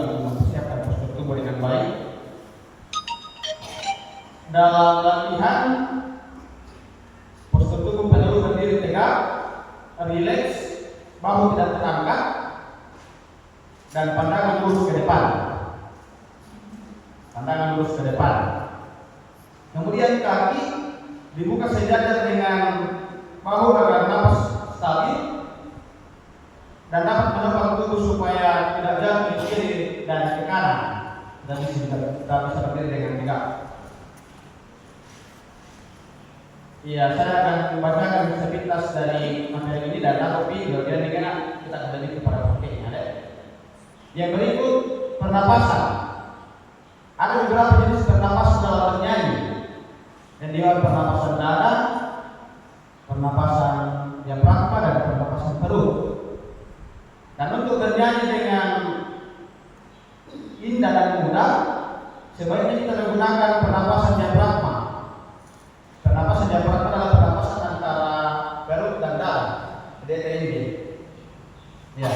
untuk mempersiapkan postur tubuh dengan baik. Dalam latihan, postur tubuh perlu berdiri tegak, rileks, bahu tidak terangkat, dan pandangan lurus ke depan. Pandangan lurus ke depan. Kemudian kaki dibuka sejajar dengan bahu agar napas stabil dan dapat menopang tubuh supaya tidak jatuh ke kiri dan ke kanan. Dan kita bisa berdiri dengan tegak. Iya, saya akan membacakan sepintas dari materi ini dan tapi bagian ini kita kembali kepada pakainya. Yang berikut pernapasan. Ada beberapa jenis pernapasan dalam bernyanyi. Yang diwakili pernapasan dada, pernapasan diafragma dan pernapasan perut. Dan untuk bernyanyi dengan indah dan mudah, sebaiknya kita menggunakan pernapasan diafragma. Pernapasan diafragma adalah pernapasan antara perut dan dada, DTND. Ya.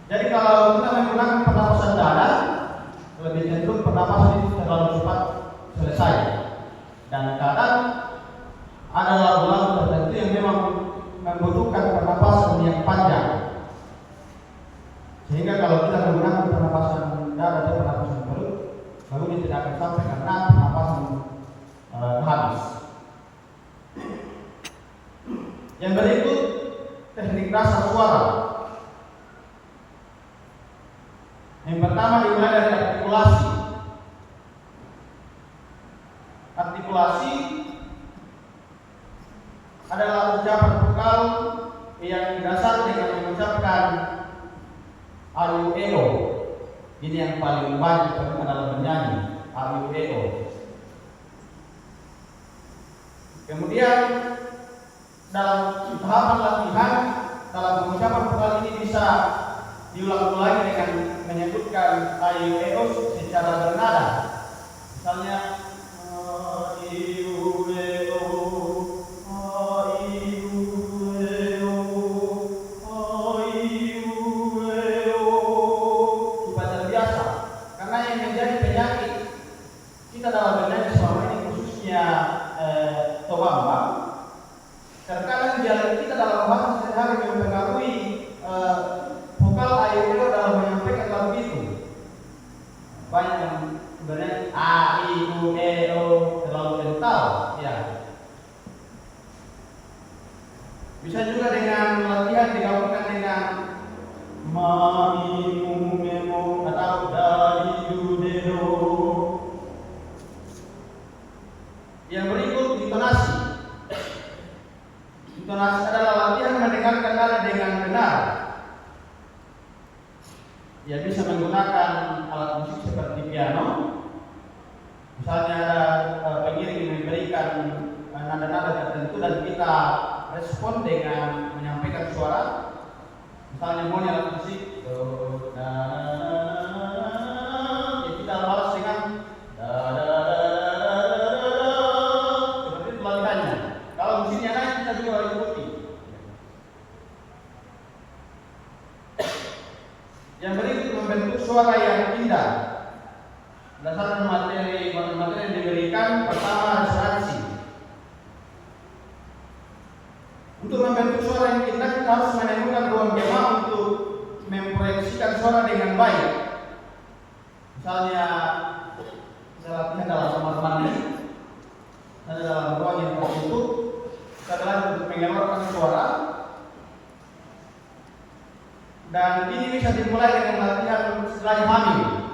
Jadi kalau kita menggunakan pernapasan dada, lebih cenderung pernapasan itu terlalu cepat selesai. Dan kadang ada lagu-lagu tertentu yang memang membutuhkan pernapasan yang panjang. Sehingga kalau kita menggunakan pernapasan dada atau pernapasan perut, lalu dia tidak akan sampai karena pernapasan habis. Yang berikut teknik dasar suara. Yang pertama dimulai dari artikulasi. Artikulasi adalah ucapan vokal yang didasari dengan mengucapkan ayu eo. Ini yang paling banyak terkenal dalam bernyanyi, ayu eo. Kemudian dalam tahapan latihan dalam pengucapan vokal ini bisa diulang-ulang dengan menyebutkan ayu eo secara bernada. Misalnya ayu eo, ayu eo, ayu eo, supaya terbiasa. Karena yang menjadi penyakit kita dalam bernyanyi selama ini khususnya tobamba, terkadang dialek kita dalam bahasa sehari-hari mempengaruhi vokal ayu eo dalam menyampaikan lagu itu. Banyak yang sebenarnya a i u e o terlalu kental, ya. Bisa juga dengan latihan digabungkan dengan ma mi mu me mo atau da di du de do. Yang berikut intonasi. Intonasi adalah latihan mendengarkan nada dengan benar. Ya, bisa menggunakan alat musik seperti piano. Misalnya ada pengiring yang memberikan nada-nada tertentu dan kita respon dengan menyampaikan suara. Misalnya mau alat musik, ya kita balas dengan seperti itu latihannya. Kalau musiknya naik kita juga harus ikuti. Yang berikut membentuk suara yang indah. Berdasarkan materi yang diberikan, pertama resonansi. Untuk membentuk suara yang indah, kita harus menemukan ruang gema untuk memproyeksikan suara dengan baik. Misalnya, kita latihan dalam kamar mandi, ada dalam ruang yang tertutup, kita belajar untuk mengeluarkan suara. Dan ini bisa dimulai dengan latihan setelah hamil.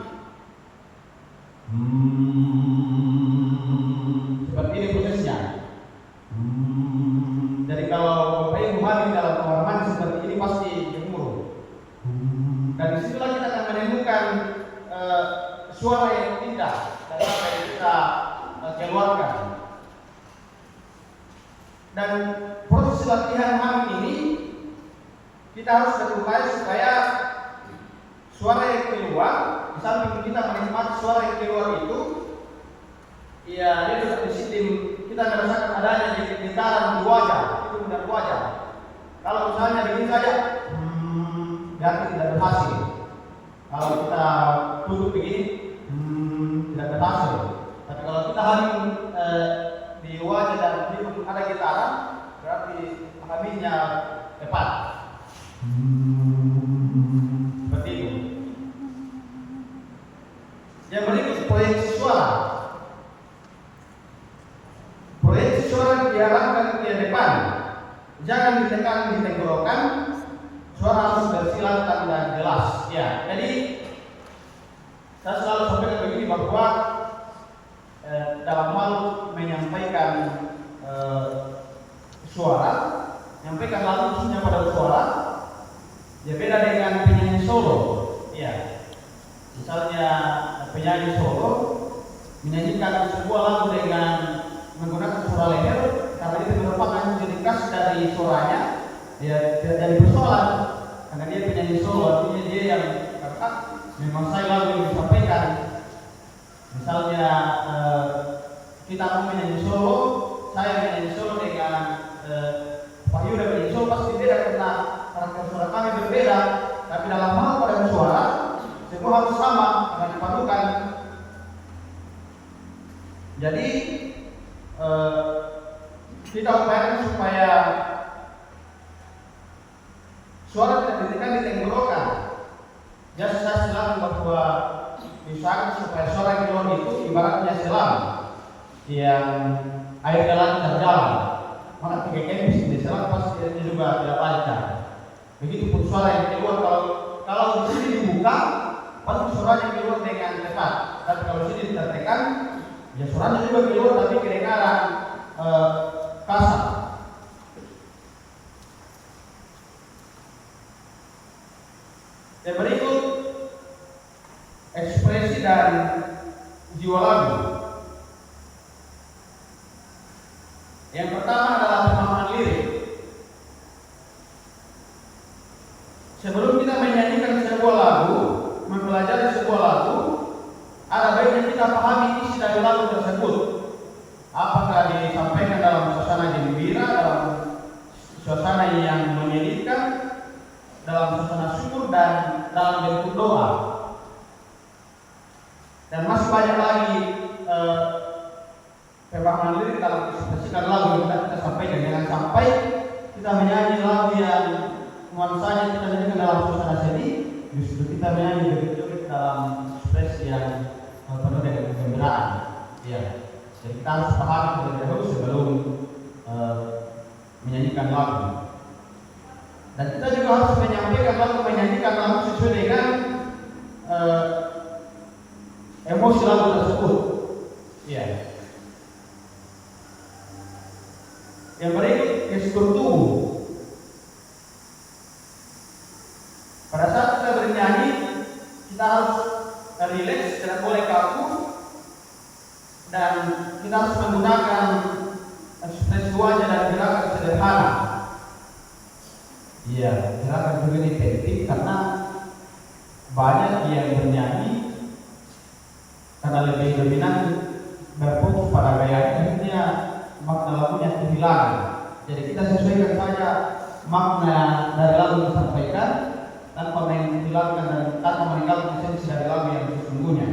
Seperti ini prosesnya. Jadi kalau bapak ibu hamil dalam kamar mandi seperti ini pasti gemuruh. Dan disitulah kita akan menemukan suara yang indah dan apa yang kita keluarkan. Dan proses latihan hamil ini kita harus berupaya supaya suara yang keluar, di samping kita menikmati suara yang keluar itu, ya dia juga di sistem kita merasakan adanya getaran di wajah, itu benar wajah. Kalau misalnya begini saja, berarti tidak berhasil. Kalau kita duduk begini, tidak berhasil. Tapi kalau kita hamil di wajah dan hidung ada getaran, berarti hamilnya tepat. Seperti itu. Yang berikut proyeksi suara. Proyeksi suara diarahkan ke depan, jangan ditekan di tenggorokan. Suara harus bersilatan dan jelas. Ya, jadi saya selalu sampaikan begini bahwa dalam hal menyampaikan suara, menyampaikan langsungnya pada suara, ya beda dengan penyanyi solo. Ya, misalnya penyanyi solo menyanyikan sebuah lagu dengan menggunakan suara leher, karena itu merupakan ciri khas dari suaranya. Dia tidak jadi persoalan karena dia penyanyi solo, artinya dia yang menguasai lagu yang disampaikan. Misalnya kita mau menyanyi solo, saya menyanyi solo dengan Pak Yuda menyanyi solo pasti beda karena karakter suara kami berbeda. Tapi dalam hal pada suara semua harus sama karena dipadukan. Jadi kita upayakan supaya suara tidak ditekan di tenggorokan. Jadi saya silakan bahwa misalkan supaya suara yang keluar itu ibaratnya selam yang air jalan terjalan. Maka tiga kali di selam pasti dia juga tidak lancar. Begitupun suara yang keluar kalau di sini dibuka, pasti suaranya keluar dengan tepat. Tapi kalau di sini ditekan, ya suaranya juga keluar tapi kedengaran kasar. Yang berikut ekspresi dan jiwa lagu. Yang pertama adalah pemahaman lirik. Sebelum kita menyanyikan sebuah lagu, mempelajari sebuah lagu, ada baiknya kita pahami isi dari lagu tersebut. Apakah disampaikan dalam suasana gembira, dalam suasana yang menyedihkan, dalam suasana syukur, dan dalam bentuk doa. Dan masih banyak lagi pemahaman lirik dalam ekspresikan lagu yang kita sampaikan. Jangan sampai kita menyanyi lagu yang nuansanya kita nyanyikan dalam suasana sedih, justru kita menyanyi begitu dalam ekspresi yang penuh dengan kegembiraan. Ya, jadi kita harus pahami terlebih dahulu sebelum menyanyikan lagu. Dan kita juga harus menyanyikan lagu sesuai dengan emosi lagu tersebut. Ya. Yang berikut gestur tubuh. Pada saat kita bernyanyi, kita harus rileks, tidak boleh kaku, dan kita harus menggunakan ekspresi wajah dan gerakan sederhana. Iya, gerakan juga ini penting karena banyak yang bernyanyi karena lebih dominan berfokus pada gaya, akhirnya makna lagunya kehilangan. Jadi kita sesuaikan saja makna dari lagu yang disampaikan tanpa menghilangkan dan tanpa meninggalkan esensi dari lagu yang sesungguhnya.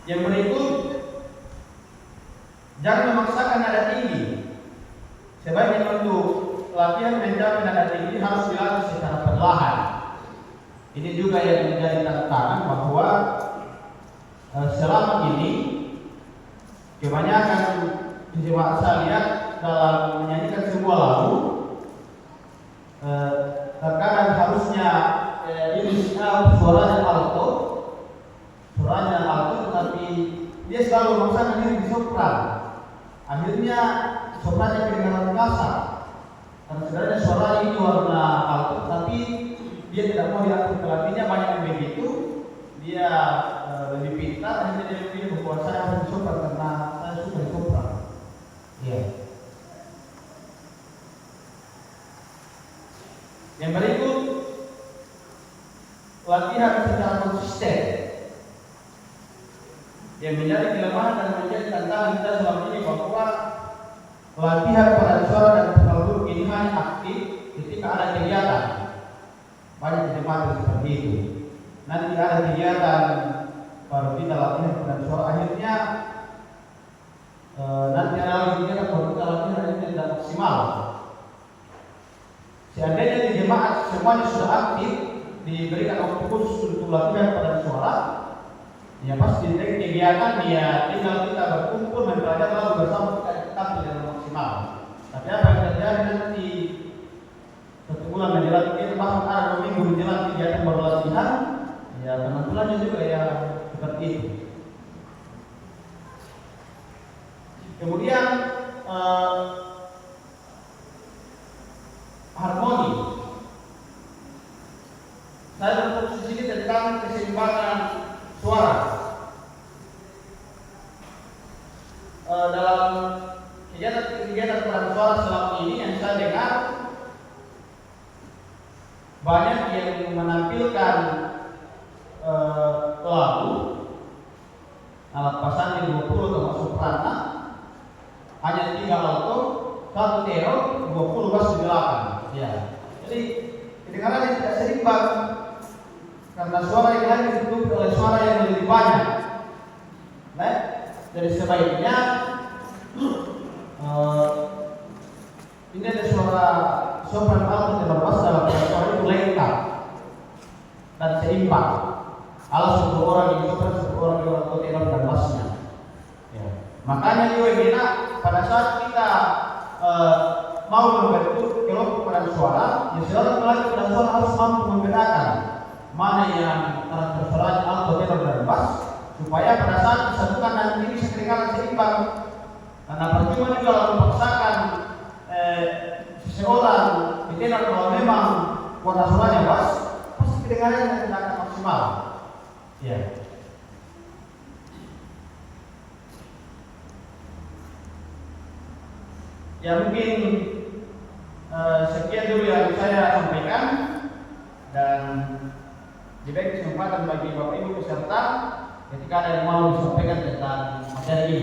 Yang berikut, jangan memaksakan nada tinggi. Sebaiknya untuk latihan mencapai nada tinggi harus dilatih secara perlahan. Ini juga yang menjadi tantangan bahwa selama ini kebanyakan jemaat saya lihat dalam menyanyikan sebuah lagu, terkadang harusnya inisial suaranya alto, tetapi dia selalu memaksakan diri di sopran. Akhirnya soprannya kedengaran kasar. Karena sebenarnya suara ini warna alto, tapi dia tidak mau diatur pelatihnya, banyak yang begitu. Dia lebih pintar, akhirnya dia pilih bahwa saya harus di sopran karena saya suka di sopran. Iya. Yang berikut, latihan secara konsisten. Yang menjadi kelemahan dan menjadi tantangan kita selama ini bahwa latihan pada suara dan pengatur ini semuanya aktif ketika ada kegiatan. Banyak jemaat seperti itu. Nanti ada kegiatan baru kita latihan pada suara, akhirnya nanti ada lagi kegiatan baru kita latihan, akhirnya tidak maksimal. Seandainya di jemaat semuanya sudah aktif, diberikan waktu khusus untuk latihan pada suara, ya pasti dari kegiatan ya tinggal kita berkumpul mempelajari lalu bersama kita tampil dengan maksimal. Tapi apa yang terjadi nanti 1 bulan menjelang kita bahkan ada 2 minggu menjelang kegiatan baru latihan, ya penampilannya juga ya seperti itu. Kemudian harmoni. Saya berfokus di sini tentang keseimbangan suara. Dalam kegiatan peran suara selama ini yang saya dengar, banyak yang menampilkan lagu alat pasangnya 20 termasuk soprano, hanya 3 alto, 1 tenor, 20 bass di belakang. Ya. Jadi kedengarannya tidak seimbang karena suara yang lain ditutupi oleh suara yang lebih banyak. Nah, jadi sebaiknya ini ada suara sopran, alto, tenor, bass dalam suara itu lengkap dan seimbang. Ala 10 orang yang sopran, 10 orang yang alto, tenor dan bassnya. Ya. Makanya juga pada saat kita mau membentuk kelompok peran suara, ya seorang pelatih peran suara harus mampu membedakan mana yang karakter suaranya alto, tenor dan bass, supaya pada saat disatukan nanti bisa kedengaran seimbang. Karena percuma juga kalau memaksakan seseorang di tenor kalau memang warna suaranya bass, pasti kedengarannya tidak akan maksimal. Ya. Ya mungkin sekian dulu yang saya sampaikan, dan diberi kesempatan bagi Bapak Ibu peserta ketika ada yang mau disampaikan tentang materi ini.